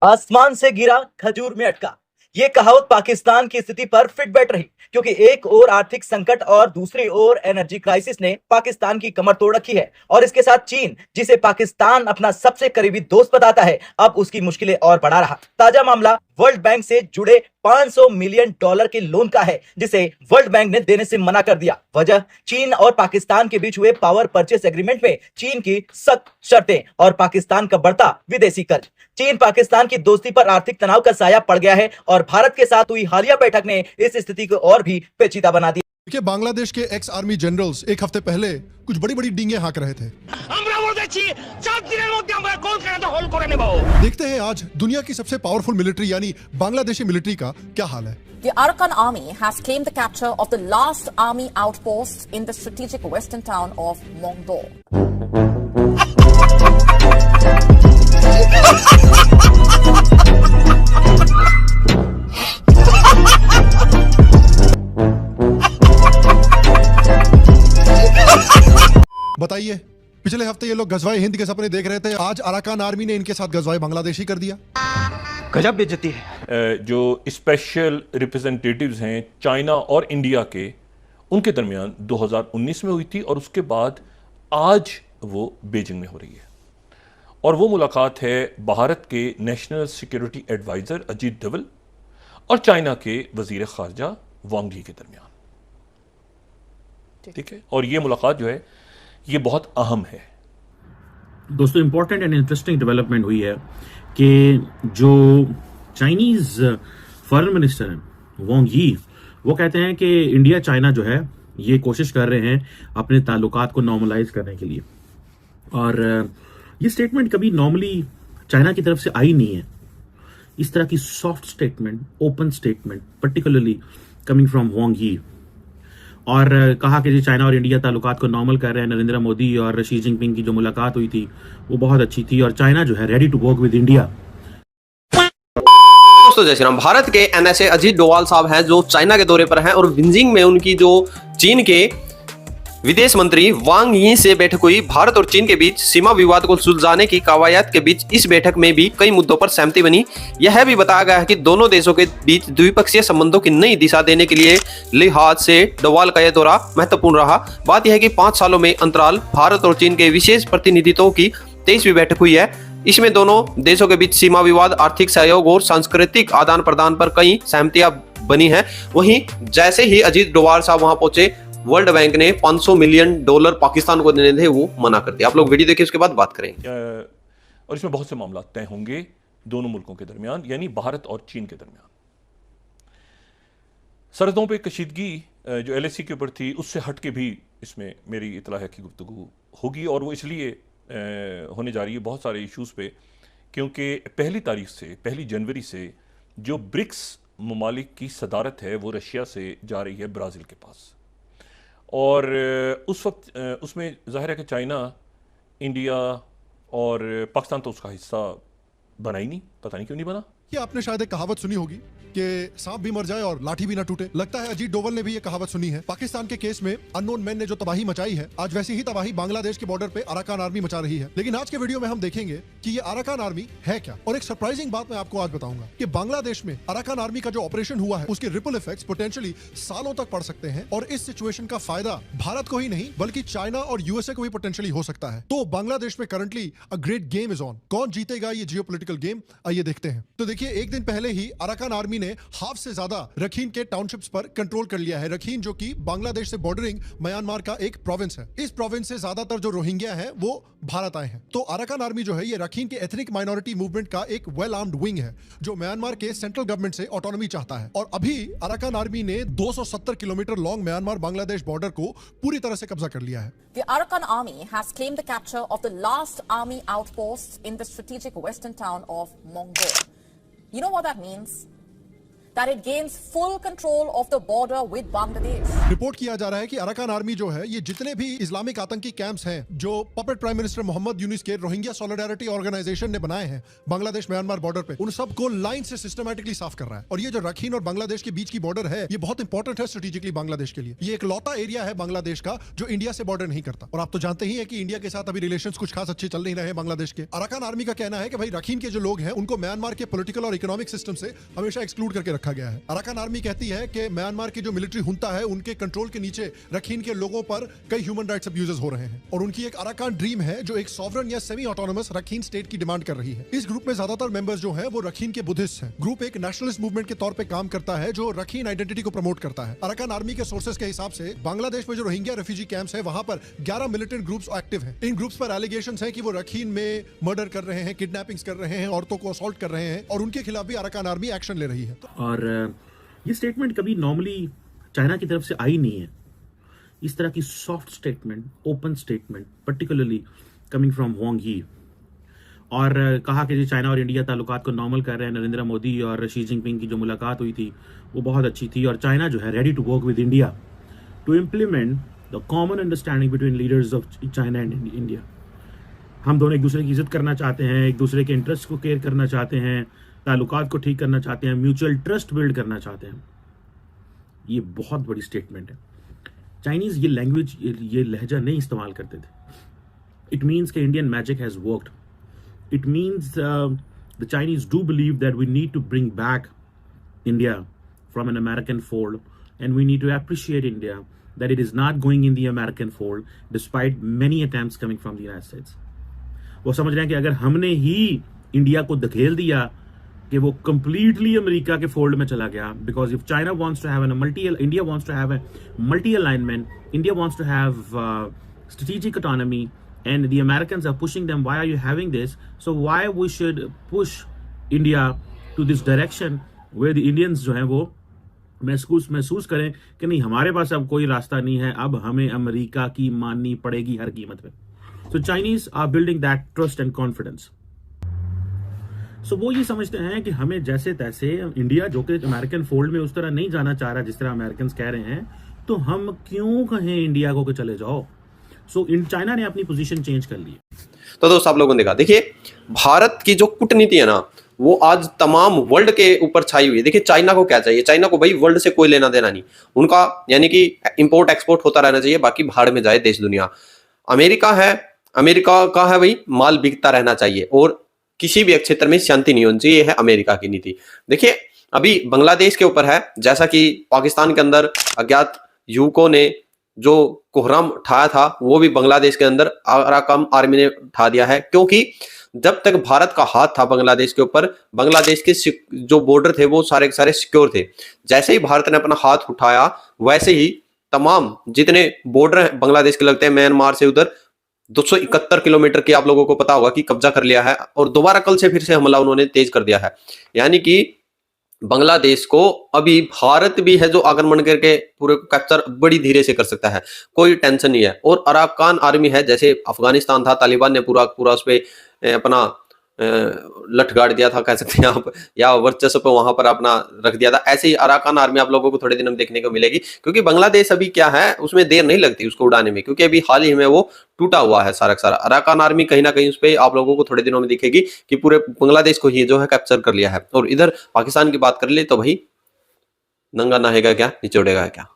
आसमान से गिरा खजूर में अटका। ये कहावत पाकिस्तान की स्थिति पर फिट बैठ रही, क्योंकि एक ओर आर्थिक संकट और दूसरी ओर एनर्जी क्राइसिस ने पाकिस्तान की कमर तोड़ रखी है। और इसके साथ चीन, जिसे पाकिस्तान अपना सबसे करीबी दोस्त बताता है, अब उसकी मुश्किलें और बढ़ा रहा। ताजा मामला वर्ल्ड बैंक से जुड़े 500 मिलियन डॉलर के लोन का है, जिसे वर्ल्ड बैंक ने देने से मना कर दिया। वजह, चीन और पाकिस्तान के बीच हुए पावर परचेस एग्रीमेंट में चीन की सख्त शर्तें और पाकिस्तान का बढ़ता विदेशी कर्ज। चीन पाकिस्तान की दोस्ती पर आर्थिक तनाव का साया पड़ गया है और भारत के साथ हुई हालिया बैठक ने इस स्थिति को और भी पेचीदा बना दिया। देखिए, बांग्लादेश के एक्स आर्मी जनरल्स एक हफ्ते पहले कुछ बड़ी बड़ी डींगे हाँक रहे थे। देखते हैं आज दुनिया की सबसे पावरफुल मिलिट्री यानी बांग्लादेशी मिलिट्री का क्या हाल है। The Arakan army has claimed the capture of the last army outpost in the strategic western town of Mongdo. बताइए, पिछले हफ्ते ये लोग गजवाए हिंद के सपने देख रहे थे, आज अराकान आर्मी ने इनके साथ गजवाए बांग्लादेश ही कर दिया। गजब बेइज्जती है। जो स्पेशल रिप्रेजेंटेटिव्स हैं चाइना और इंडिया के, उनके दरमियान 2019 में हुई थी और उसके बाद आज वो बीजिंग में हो रही है। और वो मुलाकात है भारत के national security adviser Ajit Doval और चाइना के वजीर खारजा वांग यी के दरमियान। ठीक है, और ये मुलाकात जो है ये बहुत अहम है। दोस्तों, इंपॉर्टेंट एंड इंटरेस्टिंग डेवलपमेंट हुई है कि जो चाइनीज फॉरेन मिनिस्टर हैं वांग यी, वो कहते हैं कि इंडिया चाइना जो है ये कोशिश कर रहे हैं अपने ताल्लुकात को नॉर्मलाइज करने के लिए। और ये स्टेटमेंट कभी नॉर्मली चाइना की तरफ से आई नहीं है। इस तरह की soft statement, open statement, particularly coming from Wang Yi. और कहा कि चाइना और इंडिया ताल्लुकात को नॉर्मल कर रहे हैं। नरेंद्र मोदी और शी जिनपिंग की जो मुलाकात हुई थी वो बहुत अच्छी थी और चाइना जो है ready to work with India. दोस्तों जय श्री राम। भारत के एनएसए अजीत डोवाल साहब हैं जो चाइना के दौरे पर हैं और बीजिंग में उनकी जो चीन के विदेश मंत्री वांग यी से बैठक हुई। भारत और चीन के बीच सीमा विवाद को सुलझाने की कवायद के बीच इस बैठक में भी कई मुद्दों पर सहमति बनी। यह भी बताया गया है कि दोनों देशों के बीच द्विपक्षीय संबंधों की नई दिशा देने के लिए लिहाज से डोवाल का यह दौरा महत्वपूर्ण रहा। बात यह है कि 5 सालों में अंतराल भारत और चीन के विशेष प्रतिनिधित्वों की 23वीं बैठक हुई है। इसमें दोनों देशों के बीच सीमा विवाद, आर्थिक सहयोग और सांस्कृतिक आदान प्रदान पर कई सहमतियां बनी हैं। वहीं जैसे ही अजीत डोवाल साहब वहां पहुंचे, वर्ल्ड बैंक ने 500 मिलियन डॉलर पाकिस्तान को देने थे वो मना कर दिया। आप लोग वीडियो देखिए, उसके बाद बात करेंगे। और इसमें बहुत से मामला तय होंगे दोनों मुल्कों के दरमियान, यानी भारत और चीन के दरमियान। सरहदों पे कशीदगी जो एलएसी के ऊपर थी उससे हट के भी इसमें मेरी इतला है कि गुफ्तगू होगी। और वो इसलिए होने जा रही है बहुत सारे इश्यूज़ पे, क्योंकि पहली जनवरी से जो ब्रिक्स ममालिक की सदारत है वो रशिया से जा रही है ब्राज़ील के पास। और उस वक्त उसमें ज़ाहिर है कि चाइना, इंडिया और पाकिस्तान तो उसका हिस्सा बना ही नहीं, पता नहीं क्यों नहीं बना। ये आपने शायद एक कहावत सुनी होगी कि सांप भी मर जाए और लाठी भी ना टूटे। लगता है अजीत डोवल ने भी ये कहावत सुनी है। पाकिस्तान के केस में अननोन मैन ने जो तबाही मचाई है, आज वैसी ही तबाही बांग्लादेश के बॉर्डर पे अराकान आर्मी मचा रही है। लेकिन आज के वीडियो में हम देखेंगे कि ये अराकान आर्मी है क्या। और एक सरप्राइजिंग बात मैं आपको आज बताऊंगा कि बांग्लादेश में अराकान आर्मी का जो ऑपरेशन हुआ है उसके रिपल इफेक्ट्स पोटेंशियली सालों तक पड़ सकते हैं। और इस सिचुएशन का फायदा भारत को ही नहीं बल्कि चाइना और यूएसए को भी पोटेंशियली हो सकता है। तो बांग्लादेश में currently a great game is on. कौन जीतेगा ये जियोपॉलिटिकल गेम, आइए देखते हैं। तो देखिए, एक दिन पहले ही अराकान आर्मी ने हाफ से ज्यादा रखीन के टाउनशिप्स पर कंट्रोल कर लिया है। रखीन जो कि बांग्लादेश से बॉर्डरिंग म्यांमार का एक प्रोविंस है। इस प्रोविंस से ज्यादातर जो रोहिंग्या हैं वो भारत आए हैं। तो अराकान आर्मी जो है ये रखीन के एथनिक माइनॉरिटी मूवमेंट का एक वेल आर्म्ड विंग है जो म्यांमार के सेंट्रल गवर्नमेंट से ऑटोनॉमी चाहता है। और अभी अराकान आर्मी ने 270 kilometre long Myanmar Bangladesh border को पूरी तरह से कब्जा कर लिया है। The Arakan army has claimed the capture of the last army outpost in the strategic western town of Mongdo. You know what that means? that it gains full control of the border with Bangladesh. Report किया जा रहा है कि Arakan army जो है ये जितने भी इस्लामिक आतंकी कैंप्स हैं जो puppet prime minister Mohammad Yunus के रोहिंग्या सॉलिडारिटी ऑर्गेनाइजेशन ने बनाए हैं बांग्लादेश म्यांमार बॉर्डर पे, उन सबको लाइन से सिस्टमैटिकली साफ कर रहा है। और ये जो रखीन और बांग्लादेश के बीच की बॉर्डर है ये बहुत इंपॉर्टेंट है स्ट्रेटेजिकली बांग्लादेश के लिए। ये एक लौता एरिया है बांग्लादेश का जो इंडिया से बॉर्डर नहीं करता। और आप तो जानते ही हैं कि इंडिया के साथ अभी रिलेशंस कुछ खास अच्छे चल नहीं रहे बांग्लादेश के। अराकान आर्मी का कहना है कि भाई रखीन के जो लोग हैं उनको म्यांमार के पॉलिटिकल और इकोनॉमिक सिस्टम से हमेशा एक्सक्लूड करके रखा गया है। अराकान आर्मी कहती है कि म्यांमार की जो मिलिट्री हुंता है उनके कंट्रोल के नीचे रखीन के लोगों पर कई ह्यूमन राइट्स अब्यूजेस हो रहे हैं। और उनकी एक अराकान ड्रीम है जो एक सॉवरन या सेमी ऑटोनोमस रखीन स्टेट की डिमांड कर रही है। इस ग्रुप में ज्यादातर मेंबर्स जो हैं वो रखीन के बुद्धिस्ट हैं। ग्रुप एक नेशनलिस्ट मूवमेंट के तौर पे काम करता है जो रखीन आइडेंटिटी को प्रमोट करता है। अराकान आर्मी के सोर्सेस के हिसाब से बांग्लादेश में जो रोहिंग्या रेफ्यूजी कैंप्स हैं वहां पर 11 मिलिटेंट ग्रुप्स एक्टिव हैं। इन ग्रुप्स पर एलिगेशंस हैं कि वो रखीन में मर्डर कर रहे हैं, किडनैपिंग्स कर रहे हैं, औरतों को असॉल्ट कर रहे हैं और उनके खिलाफ भी अराकान आर्मी एक्शन ले रही है। और ये स्टेटमेंट कभी नॉर्मली चाइना की तरफ से आई नहीं है। इस तरह की soft statement, open statement, particularly coming from Wang Yi, और कहा कि चाइना और इंडिया ताल्लुकात को नॉर्मल कर रहे हैं। नरेंद्र मोदी और शी जिनपिंग की जो मुलाकात हुई थी वो बहुत अच्छी थी और चाइना जो है ready to work with India to implement the common understanding between leaders of China and India. हम दोनों एक दूसरे की इज्जत करना चाहते हैं, एक दूसरे के इंटरेस्ट को केयर करना चाहते हैं, ताल्लुकात को ठीक करना चाहते हैं, म्यूचुअल ट्रस्ट बिल्ड करना चाहते हैं। ये बहुत बड़ी स्टेटमेंट है। चाइनीज ये लैंग्वेज, ये लहजा नहीं इस्तेमाल करते थे। इट मीन्स कि Indian magic has worked. It means the Chinese do believe that we need to bring back India from an American fold and we need to appreciate India that it is not going in the American fold despite many attempts coming from the United States. वो समझ रहे हैं कि अगर हमने ही India को धकेल दिया कि वो completely अमेरिका के फोल्ड में चला गया, because if China wants to have India wants to have a multi-alignment, India wants to have strategic autonomy, and the Americans are pushing them, why are you having this? So why we should push India to this direction where the Indians जो हैं वो महसूस करें कि नहीं, हमारे पास अब कोई रास्ता नहीं है, अब हमें अमेरिका की माननी पड़ेगी हर कीमत पे। So Chinese are building that trust and confidence. So वो ये समझते हैं कि हमें जैसे तैसे इंडिया जो कि अमेरिकन फोल्ड में उस तरह नहीं जाना चाह रहा जिस तरह अमेरिकन कह रहे हैं, तो हम क्यों कहें इंडिया को कि चले जाओ। सो चाइना ने अपनी पोजीशन चेंज कर ली। तो दोस्त आप लोगों ने देखा, देखिए भारत की जो कूटनीति है ना वो आज तमाम वर्ल्ड के ऊपर छाई हुई है। देखिए चाइना को क्या चाहिए, चाइना को भाई वर्ल्ड से कोई लेना देना नहीं, उनका यानी कि इंपोर्ट एक्सपोर्ट होता रहना चाहिए, बाकी भाड़ में जाए देश दुनिया। अमेरिका का है भाई माल बिकता रहना चाहिए और किसी भी क्षेत्र में शांति नहीं होनी चाहिए, ये है अमेरिका की नीति। देखिए अभी बांग्लादेश के ऊपर है, जैसा कि पाकिस्तान के अंदर अज्ञात युवकों ने जो कोहराम उठाया था वो भी बांग्लादेश के अंदर अराकान आर्मी ने उठा दिया है, क्योंकि जब तक भारत का हाथ था बांग्लादेश के ऊपर, बांग्लादेश के जो बॉर्डर थे वो सारे के सारे सिक्योर थे। जैसे ही भारत ने अपना हाथ उठाया वैसे ही तमाम जितने बॉर्डर बांग्लादेश के लगते हैं म्यांमार से उधर 271 किलोमीटर के आप लोगों को पता होगा कि कब्जा कर लिया है और दोबारा कल से फिर से हमला उन्होंने तेज कर दिया है। यानी कि बांग्लादेश को अभी भारत भी है जो आक्रमण करके पूरे कैप्चर बड़ी धीरे से कर सकता है, कोई टेंशन नहीं है। और अराकान आर्मी है, जैसे अफगानिस्तान था, तालिबान ने पूरा उस पे अपना लठ गाड़ दिया था कह सकते हैं आप, या वर्चस्व पे वहां पर अपना रख दिया था, ऐसे ही अराकान आर्मी आप लोगों को थोड़े दिन में देखने को मिलेगी। क्योंकि बांग्लादेश अभी क्या है, उसमें देर नहीं लगती उसको उड़ाने में, क्योंकि अभी हाल ही में वो टूटा हुआ है सारा का सारा। अराकान आर्मी कहीं ना कहीं उस पर आप लोगों को थोड़े दिनों में दिखेगी कि पूरे बांग्लादेश को ही जो है कैप्चर कर लिया है। और इधर पाकिस्तान की बात कर ले तो भाई नंगा नहाएगा क्या, निचोड़ेगा क्या।